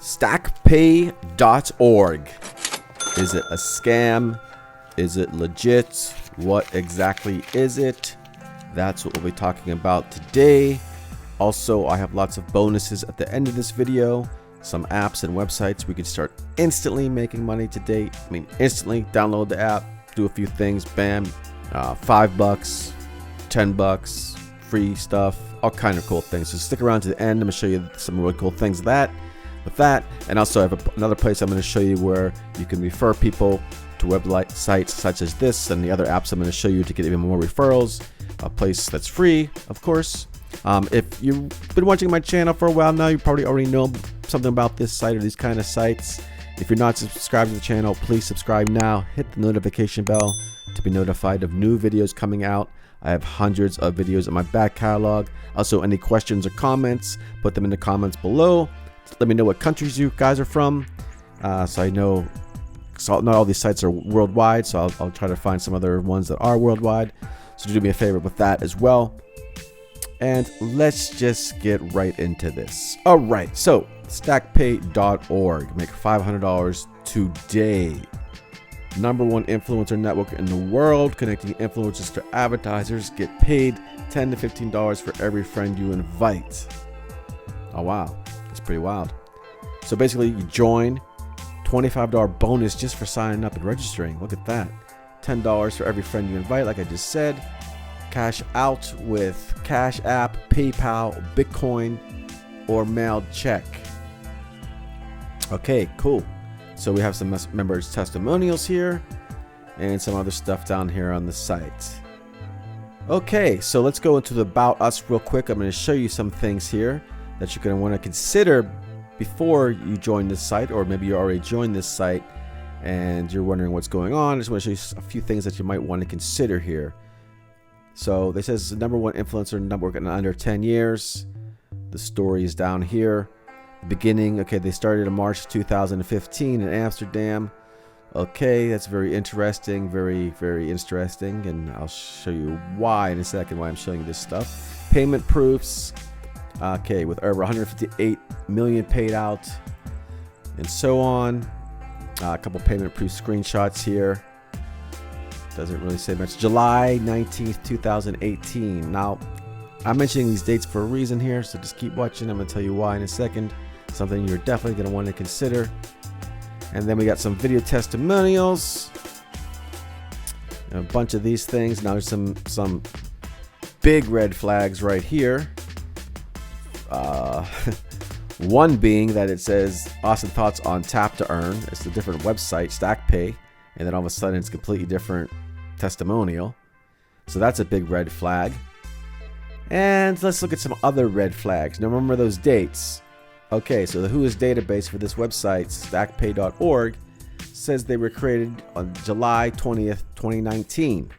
StackPay.org. Is it a scam? Is it legit? What exactly is it? That's what we'll be talking about today. Also, I have lots of bonuses at the end of this video. Some apps and websites we can start instantly making money today. I mean, instantly download the app, do a few things, bam, $5, $10, free stuff, all kind of cool things. So stick around to the end. I'm gonna show you some really cool things with that. And also I have another place I'm going to show you where you can refer people to websites such as this and the other apps I'm going to show you to get even more referrals. A place that's free, of course. If you've been watching my channel for a while now, you probably already know something about this site or these kind of sites. If you're not subscribed to the channel, please subscribe now. Hit the notification bell to be notified of new videos coming out. I have hundreds of videos in my back catalog. Also, any questions or comments, put them in the comments below. Let me know what countries you guys are from, so I know. So not all these sites are worldwide, so I'll try to find some other ones that are worldwide. So do me a favor with that as well. And let's just get right into this. All right, so StackPay.org, make $500 today. #1 influencer network in the world, connecting influencers to advertisers. Get paid $10 to $15 for every friend you invite. Oh wow. It's pretty wild. So basically you join, $25 bonus just for signing up and registering. Look at that. $10 for every friend you invite, like I just said. Cash out with Cash App, PayPal, Bitcoin, or mailed check. Okay, cool. So we have some members' testimonials here and some other stuff down here on the site. Okay, so let's go into the About Us real quick. I'm going to show you some things here that you're going to want to consider before you join this site, or maybe you already joined this site and you're wondering what's going on. I just want to show you a few things that you might want to consider here. So this says #1 influencer network in under 10 years. The story is down here. The beginning, okay, they started in March 2015 in Amsterdam. Okay, that's very interesting, very, very interesting, and I'll show you why in a second, why I'm showing you this stuff. Payment proofs. Okay, with over 158 million paid out and so on. A couple payment proof screenshots here. Doesn't really say much. July 19th, 2018. Now, I'm mentioning these dates for a reason here, so just keep watching. I'm going to tell you why in a second. Something you're definitely going to want to consider. And then we got some video testimonials. A bunch of these things. Now there's some big red flags right here. One being that it says awesome thoughts on tap to earn. It's a different website, StackPay, and then all of a sudden it's a completely different testimonial. So that's a big red flag. And let's look at some other red flags. Now remember those dates. Okay, so the Whois database for this website, StackPay.org, says they were created on July 20th, 2019.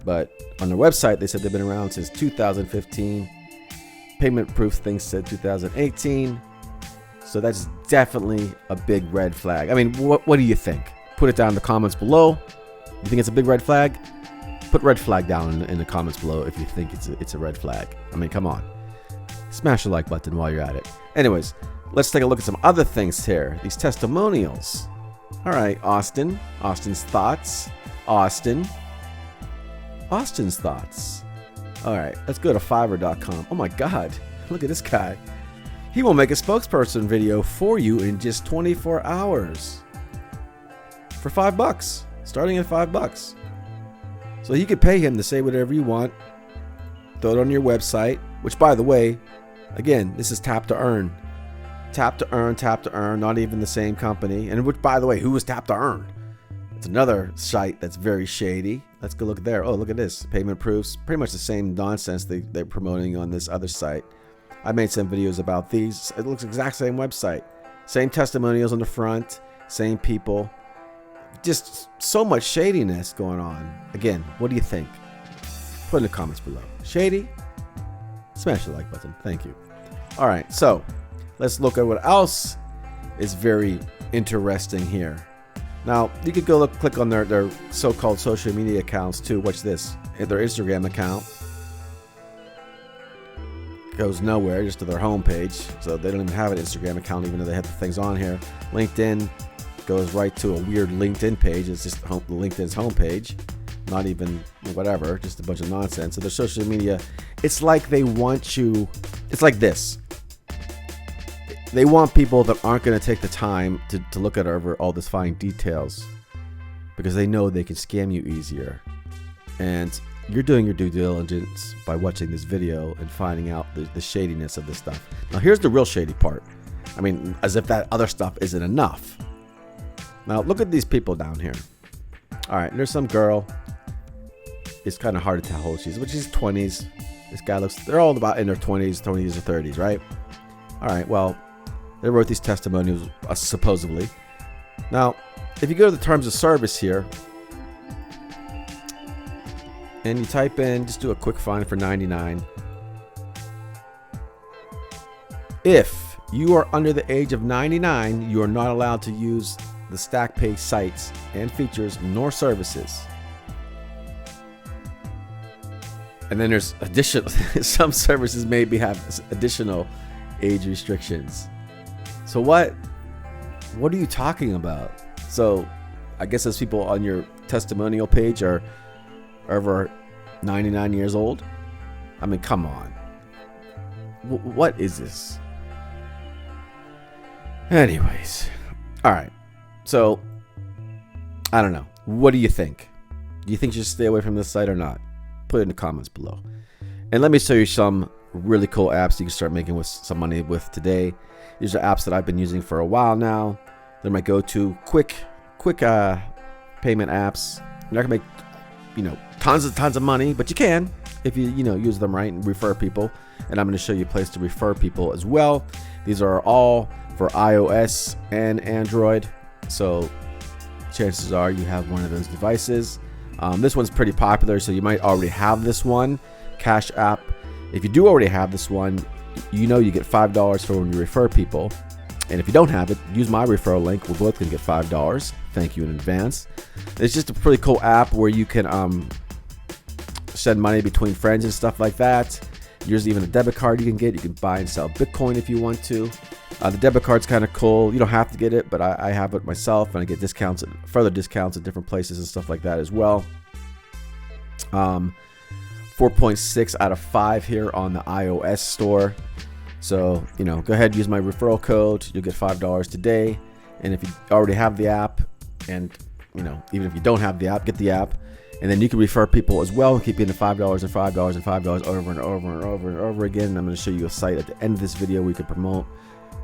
But on their website, they said they've been around since 2015. Payment proof thing said 2018. So that's definitely a big red flag. I mean, what do you think? Put it down in the comments below. You think it's a big red flag? Put red flag down in the comments below if you think it's a red flag. I mean, come on. Smash the like button while you're at it. Anyways, let's take a look at some other things here. These testimonials. All right, Austin. Austin's thoughts. Austin's thoughts. All right, let's go to Fiverr.com. Oh my God, look at this guy. He will make a spokesperson video for you in just 24 hours for $5, starting at $5. So you could pay him to say whatever you want, throw it on your website, which by the way, again, this is tap to earn. Tap to earn, not even the same company. And which, by the way, who is tap to earn? It's another site that's very shady. Let's go look there. Oh, look at this. Payment proofs. Pretty much the same nonsense they're promoting on this other site. I made some videos about these. It looks exact same website. Same testimonials on the front. Same people. Just so much shadiness going on. Again, what do you think? Put in the comments below. Shady? Smash the like button. Thank you. All right, so let's look at what else is very interesting here. Now, you could go click on their so-called social media accounts too. Watch this. Their Instagram account. goes nowhere, just to their homepage. So they don't even have an Instagram account, even though they have the things on here. LinkedIn goes right to a weird LinkedIn page. It's just LinkedIn's homepage, not even whatever, just a bunch of nonsense. So their social media, it's like they want you. It's like this. They want people that aren't going to take the time to look at over all this fine details, because they know they can scam you easier. And you're doing your due diligence by watching this video and finding out the shadiness of this stuff. Now, here's the real shady part. I mean, as if that other stuff isn't enough. Now, look at these people down here. All right, there's some girl. It's kind of hard to tell how old she is, but she's 20s. This guy looks, they're all about in their 20s or 30s, right? All right, well, they wrote these testimonials, supposedly. Now, if you go to the terms of service here, and you type in, just do a quick find for 99. If you are under the age of 99, you are not allowed to use the StackPay sites and features nor services. And then there's additional, some services maybe have additional age restrictions. So what are you talking about? So I guess those people on your testimonial page are over 99 years old. I mean, come on. What is this? Anyways, all right. So I don't know. What do you think? Do you think you should stay away from this site or not? Put it in the comments below. And let me show you some really cool apps you can start making with some money with today. These are apps that I've been using for a while now. They're my go-to quick payment apps. You're not gonna make tons of money, but you can if you use them right and refer people. And I'm going to show you a place to refer people as well. These are all for iOS and Android, so chances are you have one of those devices. This one's pretty popular, so you might already have this one. Cash App. If you do already have this one, you get $5 for when you refer people. And if you don't have it, use my referral link. We're both going to get $5. Thank you in advance. It's just a pretty cool app where you can send money between friends and stuff like that. There's even a debit card you can get. You can buy and sell Bitcoin if you want to. The debit card's kind of cool. You don't have to get it, but I have it myself, and I get discounts, further discounts at different places and stuff like that as well. 4.6 out of 5 here on the iOS store. So, go ahead, use my referral code. You'll get $5 today. And if you already have the app, and, even if you don't have the app, get the app. And then you can refer people as well and keep getting $5 and $5 and $5 over and over and over and over again. And I'm going to show you a site at the end of this video where you can promote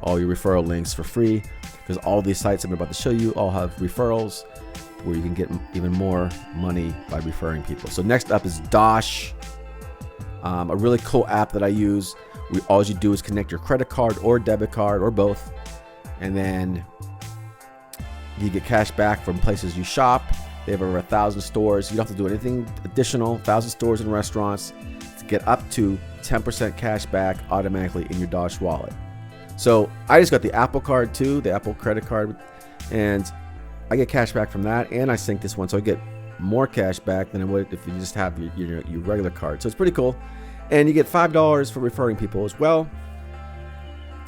all your referral links for free, because all these sites I'm about to show you all have referrals where you can get even more money by referring people. So next up is Dosh, a really cool app that I use. All you do is connect your credit card or debit card or both, and then you get cash back from places you shop. They have over 1,000 stores. You don't have to do anything additional. 1,000 stores and restaurants to get up to 10% cash back automatically in your Dosh wallet. So I just got the Apple card too, the Apple credit card, and I get cash back from that, and I sync this one, so I get more cash back than I would if you just have your regular card. So it's pretty cool. And you get $5 for referring people as well.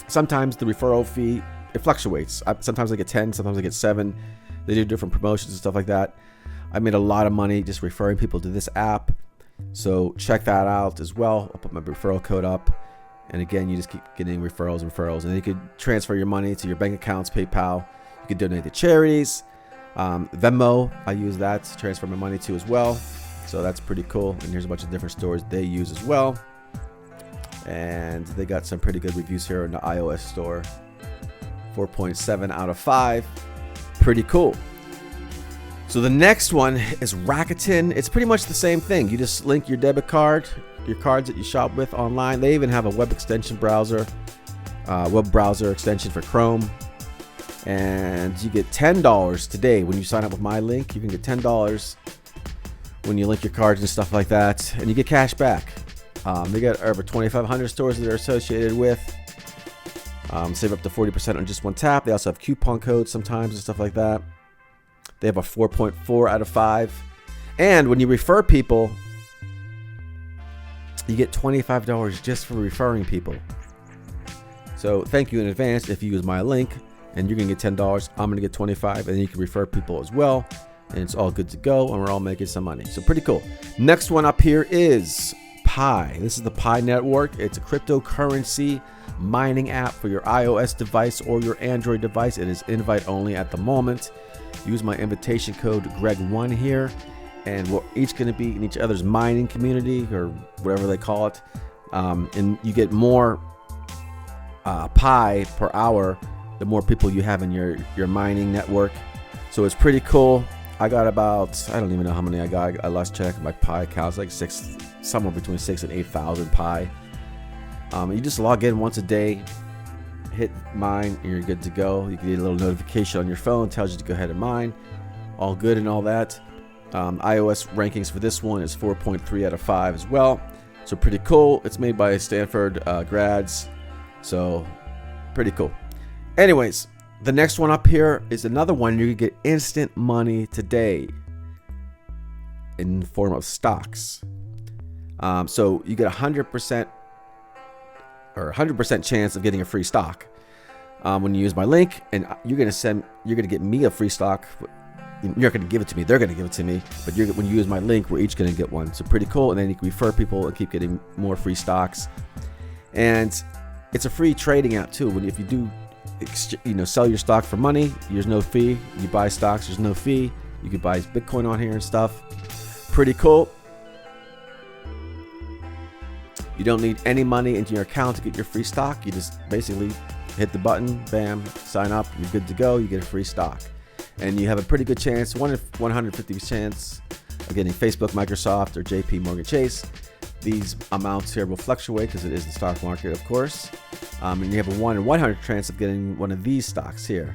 Sometimes the referral fee, it fluctuates. Sometimes I get 10, sometimes I get 7. They do different promotions and stuff like that. I made a lot of money just referring people to this app. So check that out as well. I'll put my referral code up. And again, you just keep getting referrals. And then you could transfer your money to your bank accounts, PayPal. You could donate to charities. Venmo, I use that to transfer my money to as well. So that's pretty cool. And here's a bunch of different stores they use as well. And they got some pretty good reviews here in the iOS store. 4.7 out of 5. Pretty cool. So the next one is Rakuten. It's pretty much the same thing. You just link your debit card, your cards that you shop with online. They even have a web extension browser, web browser extension for Chrome. And you get $10 today when you sign up with my link. You can get $10 when you link your cards and stuff like that, and you get cash back. They got over 2,500 stores that they're associated with. Save up to 40% on just one tap. They also have coupon codes sometimes and stuff like that. They have a 4.4 out of 5. And when you refer people, you get $25 just for referring people. So thank you in advance if you use my link, and you're gonna get $10. I'm gonna get $25, and you can refer people as well, and it's all good to go, and we're all making some money. So pretty cool. Next one up here is Pi. This is the Pi network. It's a cryptocurrency mining app for your iOS device or your Android device. It is invite only at the moment. Use my invitation code Greg1 here, and we're each going to be in each other's mining community, or whatever they call it, and you get more Pi per hour the more people you have in your mining network. So it's pretty cool. I got about, I don't even know how many I got. I lost track of my Pi accounts, like somewhere between 6,000 and 8,000 Pi. You just log in once a day, hit mine, and you're good to go. You can get a little notification on your phone, tells you to go ahead and mine. All good and all that. iOS rankings for this one is 4.3 out of 5 as well. So pretty cool. It's made by Stanford grads. So pretty cool. Anyways, the next one up here is another one. You can get instant money today in the form of stocks. So you get 100% or 100% chance of getting a free stock when you use my link, and you're gonna get me a free stock. You're not gonna give it to me; they're gonna give it to me. But when you use my link, we're each gonna get one. So pretty cool. And then you can refer people and keep getting more free stocks. And it's a free trading app too. If you do, sell your stock for money, there's no fee. You buy stocks, there's no fee. You can buy Bitcoin on here and stuff. Pretty cool. You don't need any money into your account to get your free stock. You just basically hit the button, bam, sign up, you're good to go, you get a free stock. And you have a pretty good chance, 1 in 150 chance of getting Facebook, Microsoft, or JP Morgan Chase. These amounts here will fluctuate because it is the stock market, of course. And you have a 1 in 100 chance of getting one of these stocks here.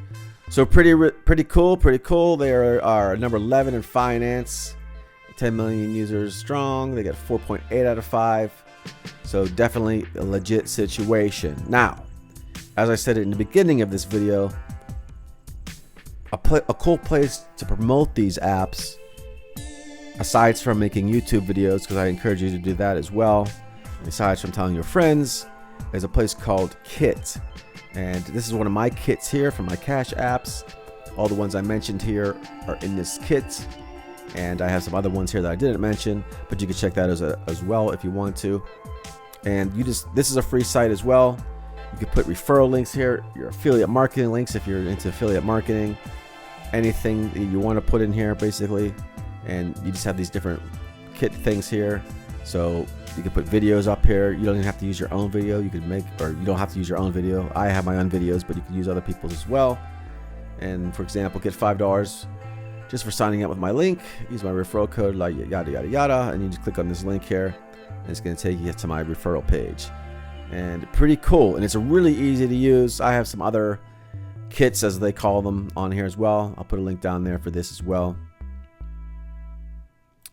So pretty cool. They are number 11 in finance, 10 million users strong. They got 4.8 out of 5. So definitely a legit situation. Now, as I said in the beginning of this video, a cool place to promote these apps, aside from making YouTube videos, because I encourage you to do that as well, aside from telling your friends, is a place called Kit. And this is one of my kits here from my Cash apps. All the ones I mentioned here are in this kit. And I have some other ones here that I didn't mention, but you can check that as well if you want to. And this is a free site as well. You can put referral links here, your affiliate marketing links if you're into affiliate marketing, anything that you want to put in here basically. And you just have these different kit things here. So you can put videos up here. You don't even have to use your own video. You don't have to use your own video. I have my own videos, but you can use other people's as well. And for example, get $5 just for signing up with my link. Use my referral code, like yada yada yada, and you just click on this link here, and it's going to take you to my referral page. And pretty cool, and it's really easy to use. I have some other kits, as they call them, on here as well. I'll put a link down there for this as well.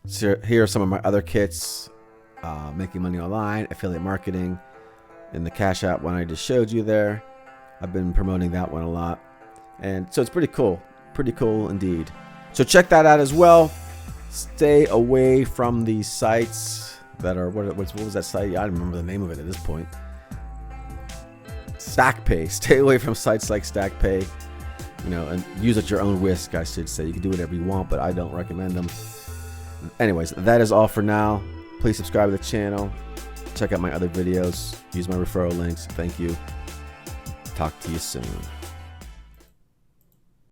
So here are some of my other kits: making money online, affiliate marketing, and the Cash App one I just showed you there. I've been promoting that one a lot, and so it's pretty cool indeed. So check that out as well. Stay away from these sites that are, what was that site? I don't remember the name of it at this point. StackPay. Stay away from sites like StackPay, and use at your own risk, I should say. You can do whatever you want, but I don't recommend them. Anyways, that is all for now. Please subscribe to the channel. Check out my other videos. Use my referral links. Thank you. Talk to you soon.